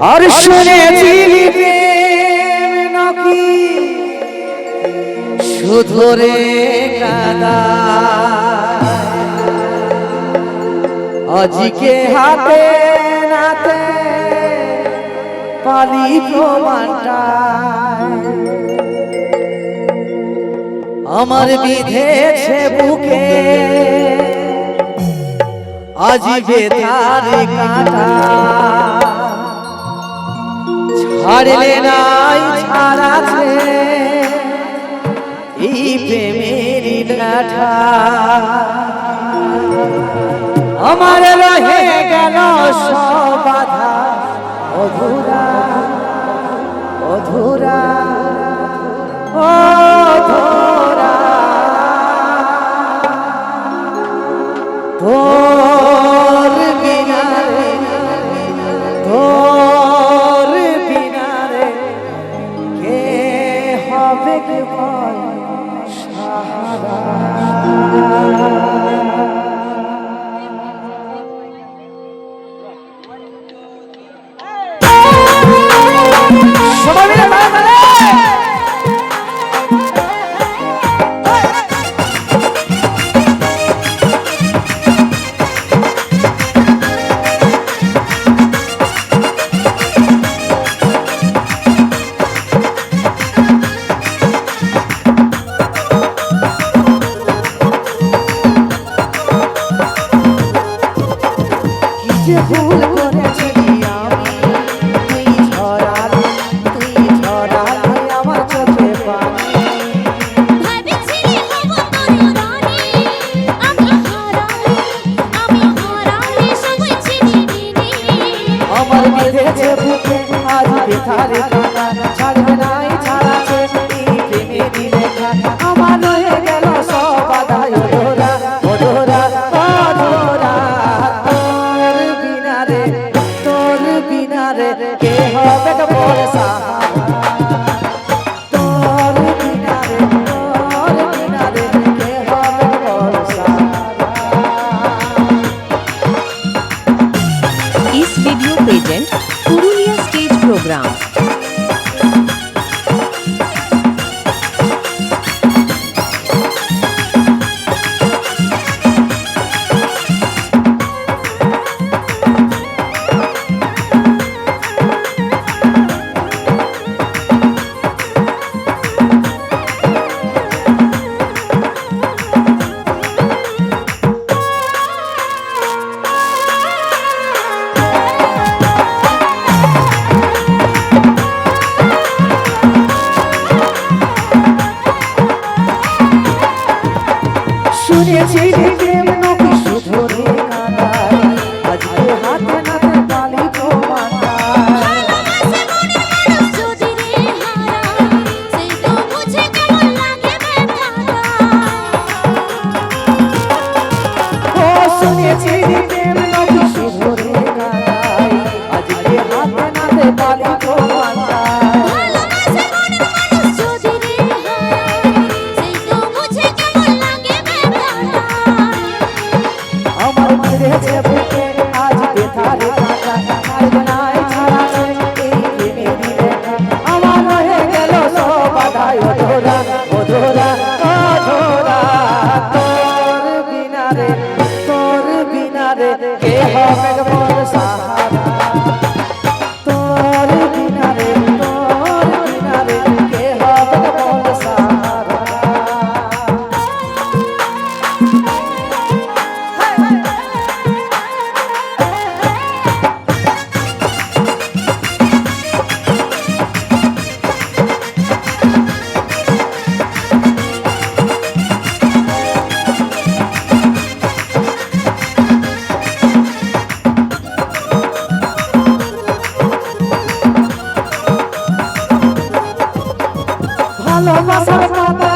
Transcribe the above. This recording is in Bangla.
আর শুনেছি প্রেম নাকি শুধু রে কাদা আজকে হাতে নাতে পালি প্রমাণটা আমার বিধেছে বুকে আজ বেতার কাটা ছাড়লে নাই ছাড়াছে এই প্রেমের ডাঠা আমার রহে গেল সব বাধা অধুরা অধুরা অধুরা তোর বিনা রে তোর বিনা রে কে হবে কে বল সাহারা ভুল করেছি আমি তুই ঝরালি আমার চোখে পানি ভাবেছিলি হব তোর রানী আমি হারালি সবই চিনি আমার বেঁধেছে বুকে আজ বেতারে কাটা ছাড়বে নাই ছাড়াছে এই প্রেমেরই লেখা আমার রয়ে গেল সব বাধা অধরা অধরা অধরা তোর বিনা রে কে হবে তো বল সাহারা তোর বিনা রে কে হবে তো বল সাহারা इस video present Purulia stage program শুনেছি প্রেম নাকি শুধু রে কাদা আজকে হাতে নাতে পালি প্রমাণটা যদি রে হারা সেই তো বুঝে কেমন লাগে ব্যথাটা ও শুনেছি প্রেম নাকি শুধু রে কাদা আজকে হাতে নাতে পালি প্রমাণটা ভালোবাসে মনের মানুষ যদি রে হারা সেই তো বুঝে কেমন লাগে ব্যথাটা আমার বেঁধেছে বুকে আজ বেতারে কাটা ছাড়বে নাই ছাড়াছে এই প্রেমেরই লেখা আমার রয়ে গেল সব বাধা অধরা অধরা অধরা তোর বিনা রে কে হবে বল সাহারা তোর বিনা রে কে হবে বল সাহারা ভালোবাসার কথা